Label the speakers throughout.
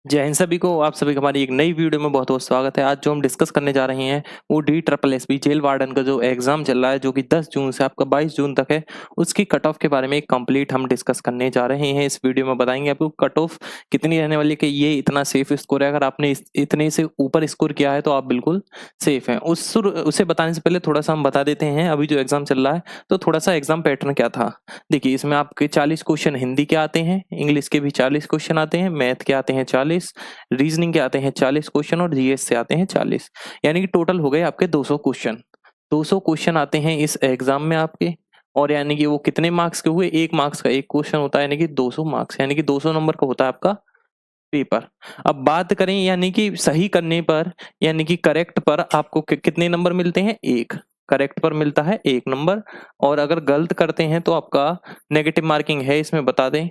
Speaker 1: जय हिंद सभी को। आप सभी का हमारी एक नई वीडियो में बहुत बहुत स्वागत है। आज जो हम डिस्कस करने जा रहे हैं वो DSSB जेल वार्डन का जो एग्जाम चल रहा है, जो कि 10 जून से आपका 22 जून तक है, उसकी कट ऑफ के बारे में कंप्लीट हम डिस्कस करने जा रहे हैं। इस वीडियो में बताएंगे आपको कट ऑफ कितनी रहने वाली है, कि ये इतना सेफ स्कोर है। अगर आपने इतने से ऊपर स्कोर किया है तो आप बिल्कुल सेफ हैं। उसे बताने से पहले थोड़ा सा हम बता देते हैं अभी जो एग्जाम चल रहा है, तो थोड़ा सा एग्जाम पैटर्न क्या था। देखिए, इसमें आपके 40 क्वेश्चन हिंदी के आते हैं, इंग्लिश के भी 40 क्वेश्चन आते हैं, मैथ के आते हैं 40, रीजनिंग के आते हैं 40 क्वेश्चन और जीएस से आते हैं 40। यानी कि टोटल हो गए आपके 200 क्वेश्चन। 200 क्वेश्चन आते हैं इस एग्जाम में आपके। और यानी कि वो कितने मार्क्स के हुए, 1 मार्क्स का एक क्वेश्चन होता है, यानी कि 200 मार्क्स, यानी कि 200 नंबर का होता है आपका पेपर। अब बात करें यानी कि सही करने पर, यानी कि करेक्ट पर आपको कितने नंबर मिलते हैं, 1। करेक्ट पर मिलता है 1 नंबर। और अगर गलत करते हैं तो आपका नेगेटिव मार्किंग है, इसमें बता दें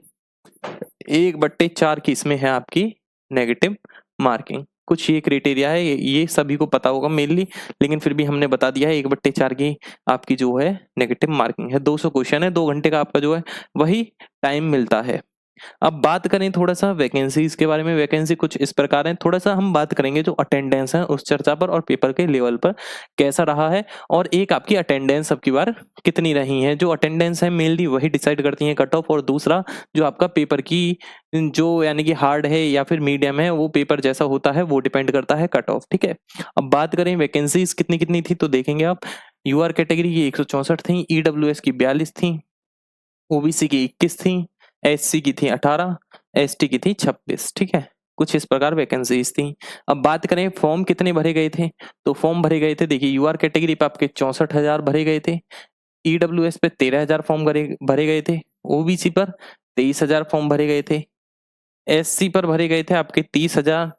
Speaker 1: 1/4 की इसमें है आपकी नेगेटिव मार्किंग। कुछ ये क्राइटेरिया है, ये सभी को पता होगा मेनली, लेकिन फिर भी हमने बता दिया है 1/4 की आपकी जो है नेगेटिव मार्किंग है। 200 क्वेश्चन है, 2 घंटे का आपका जो है वही टाइम मिलता है। अब बात करें थोड़ा सा वैकेंसीज के बारे में। वैकेंसी कुछ इस प्रकार है, थोड़ा सा हम बात करेंगे जो अटेंडेंस है उस चर्चा पर, और पेपर के लेवल पर कैसा रहा है, और एक आपकी अटेंडेंस अब की बार कितनी रही है। जो अटेंडेंस है मेनली वही डिसाइड करती है कट ऑफ, और दूसरा जो आपका पेपर की जो यानी कि हार्ड है या फिर मीडियम है, वो पेपर जैसा होता है वो डिपेंड करता है कट ऑफ। ठीक है, अब बात करें वैकेंसीज कितनी कितनी थी, तो देखेंगे आप यूआर कैटेगरी की 164 थी, ईडब्ल्यूएस की 42 थी, ओबीसी की 21 थी, एससी की थी 18, एसटी की थी 26। ठीक है, कुछ इस प्रकार वैकेंसीज थी। अब बात करें फॉर्म कितने भरे गए थे, तो फॉर्म भरे गए थे, देखिए यूआर कैटेगरी पे आपके 64,000 भरे गए थे, ईडब्ल्यूएस पे 13,000 फॉर्म भरे गए थे, ओबीसी पर 23,000 फॉर्म भरे गए थे, एससी पर भरे गए थे आपके 30,000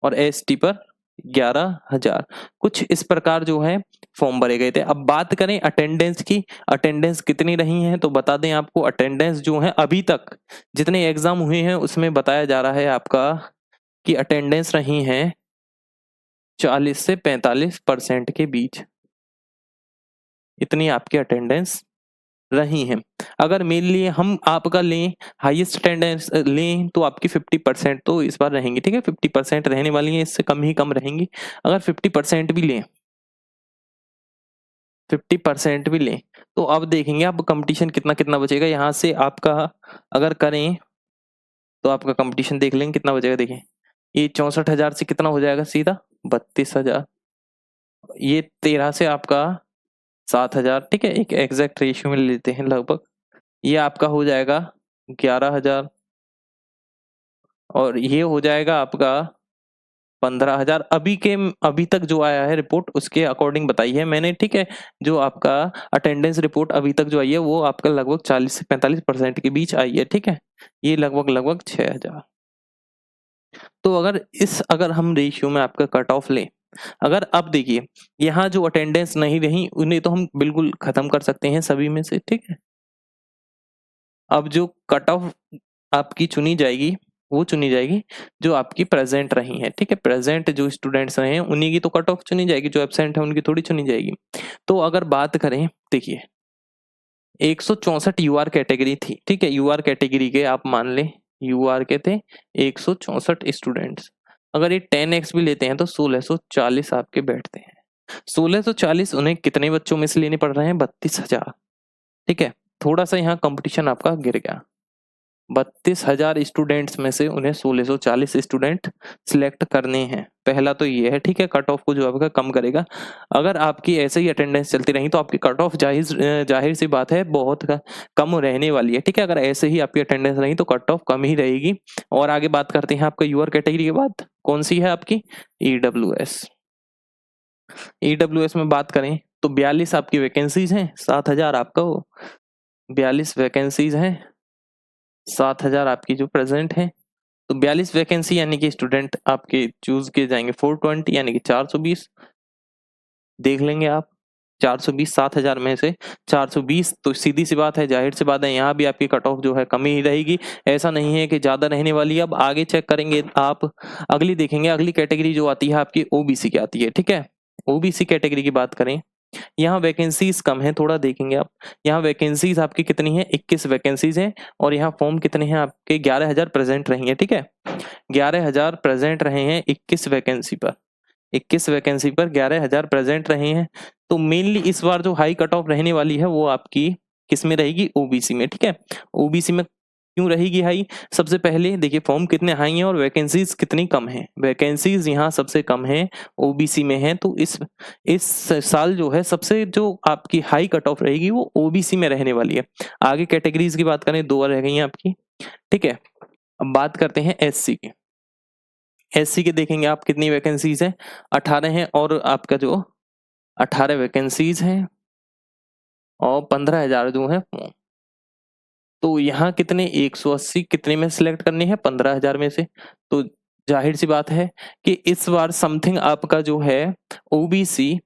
Speaker 1: और एसटी पर 11,000। कुछ इस प्रकार जो है फॉर्म भरे गए थे। अब बात करें अटेंडेंस की, अटेंडेंस कितनी रही है, तो बता दें आपको अटेंडेंस जो है अभी तक जितने एग्जाम हुए हैं उसमें बताया जा रहा है आपका कि अटेंडेंस रही है 40 से 45% के बीच, इतनी आपकी अटेंडेंस रही हैं। अगर मेन लिए हम आपका लें, हाईएस्ट अटेंडेंस लें, तो आपकी 50% तो इस बार रहेंगी। ठीक है, 50% रहने वाली है, इससे कम ही कम रहेंगी। अगर 50% भी लें, 50% भी लें, तो अब देखेंगे आप कंपटीशन कितना कितना बचेगा यहाँ से आपका। अगर करें तो आपका कंपटीशन देख लेंगे कितना बचेगा। देखिए, ये 64,000 से कितना हो जाएगा, सीधा 32,000। ये 13 से आपका 7,000। ठीक है, एक एग्जैक्ट रेशियो में लेते हैं लगभग, ये आपका हो जाएगा 11,000, और ये हो जाएगा आपका 15,000। अभी तक जो आया है रिपोर्ट उसके अकॉर्डिंग बताई है मैंने। ठीक है, जो आपका अटेंडेंस रिपोर्ट अभी तक जो आई है वो आपका लगभग 40 से 45% के बीच आई है। ठीक है, ये लगभग 6,000। तो अगर हम रेशियो में आपका कट ऑफ लें, अगर अब देखिए यहाँ जो अटेंडेंस नहीं रही उन्हें तो हम बिल्कुल खत्म कर सकते हैं सभी में से। ठीक है, अब जो कट ऑफ आपकी चुनी जाएगी वो चुनी जाएगी जो आपकी प्रेजेंट रही है। ठीक है, प्रेजेंट जो स्टूडेंट्स रहे हैं उन्हीं की तो कट ऑफ चुनी जाएगी, जो एब्सेंट है उनकी थोड़ी चुनी जाएगी। तो अगर बात करें, देखिए 164 यूआर कैटेगरी थी। ठीक है, यूआर कैटेगरी के आप मान लें यूआर के थे 164 स्टूडेंट्स। अगर ये 10x भी लेते हैं तो 1640 आपके बैठते हैं। 1640 उन्हें कितने बच्चों में से लेने पड़ रहे हैं, 32,000। ठीक है, थोड़ा सा यहाँ कंपटीशन आपका गिर गया। 32,000 स्टूडेंट्स में से उन्हें 1640 स्टूडेंट सिलेक्ट करने हैं। पहला तो ये है। ठीक है, कट ऑफ को जो आपका कम करेगा। अगर आपकी ऐसे ही अटेंडेंस चलती रही तो आपकी कट ऑफ जाहिर सी बात है बहुत कम रहने वाली है। ठीक है, अगर ऐसे ही आपकी अटेंडेंस रही तो कट ऑफ कम ही रहेगी। और आगे बात करते हैं आपका यूआर कैटेगरी के बाद कौन सी है आपकी, ईडब्ल्यूएस। ईडब्ल्यूएस में बात करें तो 42 आपकी वैकेंसीज हैं, 7,000 आपका वो 42 वैकेंसीज हैं, 7,000 आपकी जो प्रेजेंट है। तो 42 वैकेंसी यानी कि स्टूडेंट आपके चूज किए जाएंगे 420, यानी कि 420। देख लेंगे आप 420 7,000 में से 420, तो सीधी सी बात है, जाहिर सी बात है, यहाँ भी आपकी कट ऑफ जो है कमी ही रहेगी। ऐसा नहीं है कि ज्यादा रहने वाली है। अब आगे चेक करेंगे आप, अगली देखेंगे, अगली कैटेगरी जो आती है आपकी ओबीसी की आती है। ठीक है, ओबीसी कैटेगरी की बात करें यहाँ वैकेंसीज कम है, थोड़ा देखेंगे आप। यहाँ वैकेंसीज आपकी कितनी है, 21 वैकेंसीज हैं, और यहाँ फॉर्म कितने हैं आपके, 11,000 प्रेजेंट रही है। ठीक है, 11,000 प्रेजेंट रहे हैं 21 वैकेंसी पर, 21 वैकेंसी पर 11,000 प्रेजेंट रहे हैं। तो मेनली इस बार जो हाई कट ऑफ रहने वाली है वो आपकी किस में रहेगी, ओबीसी में। ठीक है, ओबीसी में क्यों रहेगी हाई, सबसे पहले देखिए फॉर्म कितने हाई हैं और वैकेंसीज कितनी कम हैं। वैकेंसीज यहाँ सबसे कम है, ओबीसी में है, तो इस साल जो है सबसे जो आपकी हाई कट ऑफ रहेगी वो ओबीसी में रहने वाली है। आगे कैटेगरीज की बात करें, 2 रह गई हैं आपकी। ठीक है, अब बात करते हैं एससी की। एससी के देखेंगे आप कितनी वैकेंसीज है, 18 है, और आपका जो 18 वैकेंसीज हैं और 15,000 जो है। तो यहाँ कितने 180 कितने में सिलेक्ट करने हैं, 15,000 में से। तो जाहिर सी बात है कि इस बार समथिंग आपका जो है ओबीसी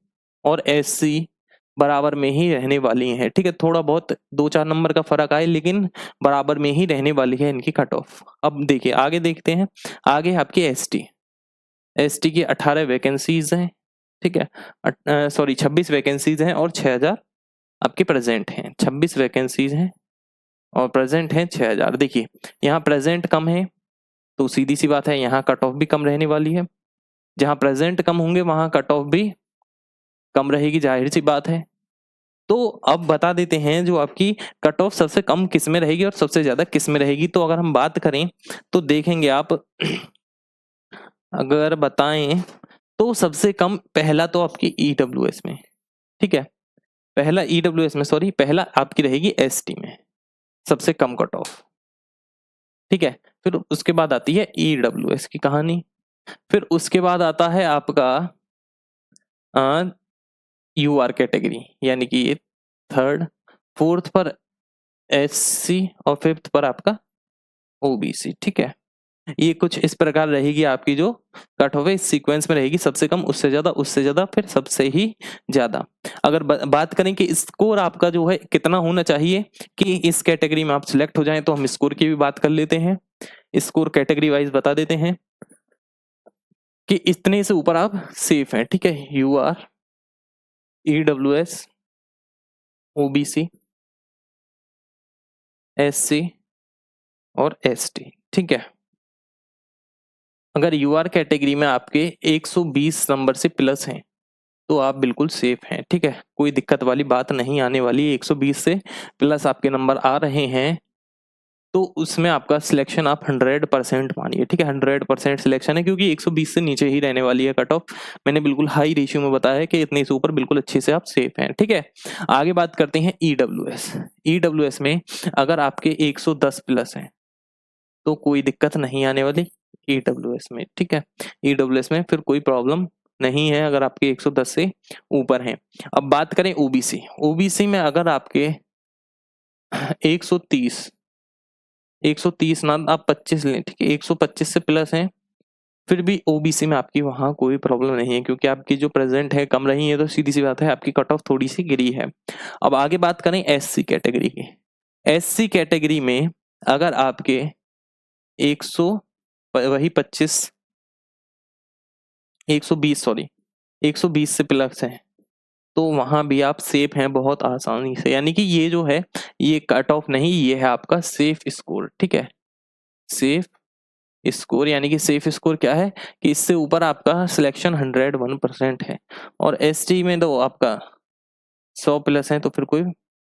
Speaker 1: और एससी बराबर में ही रहने वाली हैं। ठीक है, थोड़ा बहुत 2-4 नंबर का फर्क आए, लेकिन बराबर में ही रहने वाली है इनकी कट ऑफ। अब देखिए आगे देखते हैं, आगे आपकी एसटी की 18 वैकेंसीज हैं। ठीक है, सॉरी 26 वैकेंसीज हैं और 6,000 आपके प्रेजेंट हैं। 26 वैकेंसीज हैं और प्रेजेंट हैं 6,000। देखिए यहाँ प्रेजेंट कम है तो सीधी सी बात है यहाँ कट ऑफ भी कम रहने वाली है। जहाँ प्रेजेंट कम होंगे वहाँ कट ऑफ भी कम रहेगी, जाहिर सी बात है। तो अब बता देते हैं जो आपकी कट ऑफ सबसे कम किस में रहेगी और सबसे ज्यादा किस में रहेगी। तो अगर हम बात करें तो देखेंगे आप अगर बताएं तो सबसे कम पहला तो आपकी ईडब्ल्यूएस में। ठीक है, पहला ईडब्ल्यूएस में, सॉरी पहला आपकी रहेगी एसटी में सबसे कम कट ऑफ। ठीक है, फिर उसके बाद आती है ईडब्ल्यूएस की कहानी, फिर उसके बाद आता है आपका यूआर कैटेगरी, यानी कि ये 3rd, 4th पर एससी और 5th पर आपका ओबीसी। ठीक है, ये कुछ इस प्रकार रहेगी आपकी जो कट ऑफ है, इस सीक्वेंस में रहेगी, सबसे कम, उससे ज्यादा, फिर सबसे ही ज्यादा। अगर बात करें कि स्कोर आपका जो है कितना होना चाहिए कि इस कैटेगरी में आप सिलेक्ट हो जाएं, तो हम स्कोर की भी बात कर लेते हैं। स्कोर कैटेगरी वाइज बता देते हैं कि इतने से ऊपर आप सेफ हैं। ठीक है, यूआर, ईडब्ल्यूएस, ओबीसी, एससी और एसटी। ठीक है, अगर यूआर कैटेगरी में आपके 120 नंबर से प्लस हैं तो आप बिल्कुल सेफ हैं। ठीक है, कोई दिक्कत वाली बात नहीं आने वाली। 120 से प्लस आपके नंबर आ रहे हैं तो उसमें आपका सिलेक्शन आप 100% मानिए। ठीक है, 100% सिलेक्शन है, क्योंकि 120 से नीचे ही रहने वाली है कट ऑफ। मैंने बिल्कुल हाई रेशियो में बताया है कि इतने से ऊपर बिल्कुल अच्छे से आप सेफ हैं। ठीक है, आगे बात करते हैं ईडब्ल्यूएस। ईडब्ल्यूएस में अगर आपके 110 प्लस हैं तो कोई दिक्कत नहीं आने वाली ईडब्ल्यूएस में। ठीक है, ईडब्ल्यूएस में फिर कोई प्रॉब्लम नहीं है अगर आपके 110 से ऊपर हैं। अब बात करें ओबीसी। ओबीसी में अगर आपके 130 ना आप 25 लें, ठीक है, 125 से प्लस हैं, फिर भी ओबीसी में आपकी वहां कोई प्रॉब्लम नहीं है, क्योंकि आपकी जो प्रेजेंट है कम रही है, तो सीधी सी बात है आपकी कट ऑफ थोड़ी सी गिरी है। अब आगे बात करें एससी कैटेगरी की। एससी कैटेगरी में अगर आपके 120 से प्लस है तो वहां भी आप सेफ हैं बहुत आसानी से। यानी कि ये जो है ये कट ऑफ नहीं, ये है आपका सेफ स्कोर। ठीक है, सेफ स्कोर, यानी कि सेफ स्कोर क्या है कि इससे ऊपर आपका सिलेक्शन 101% है। और एसटी में तो आपका 100 प्लस है तो फिर कोई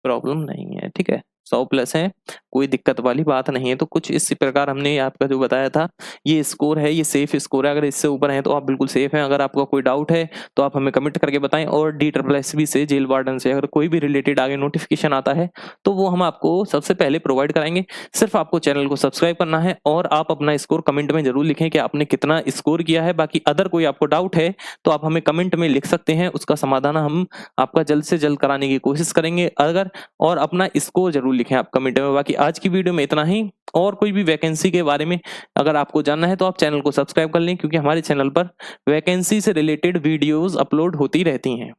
Speaker 1: प्रॉब्लम नहीं है। ठीक है, 100 प्लस है, कोई दिक्कत वाली बात नहीं है। तो कुछ इसी प्रकार हमने आपका जो बताया था ये स्कोर है, ये सेफ स्कोर है। अगर इससे ऊपर है तो आप बिल्कुल सेफ हैं। अगर आपका कोई डाउट है तो आप हमें कमेंट करके बताएं। और DSSB से, जेल वार्डन से अगर कोई भी रिलेटेड आगे नोटिफिकेशन आता है तो वो हम आपको सबसे पहले प्रोवाइड कराएंगे। सिर्फ आपको चैनल को सब्सक्राइब करना है और आप अपना स्कोर कमेंट में जरूर लिखें कि आपने कितना स्कोर किया है। बाकी अदर कोई आपको डाउट है तो आप हमें कमेंट में लिख सकते हैं, उसका समाधान हम आपका जल्द से जल्द कराने की कोशिश करेंगे। अगर और अपना स्कोर जरूर लिखें आप कमेंट में। बाकी आज की वीडियो में इतना ही। और कोई भी वैकेंसी के बारे में अगर आपको जानना है तो आप चैनल को सब्सक्राइब कर लें, क्योंकि हमारे चैनल पर वैकेंसी से रिलेटेड वीडियोस अपलोड होती रहती हैं।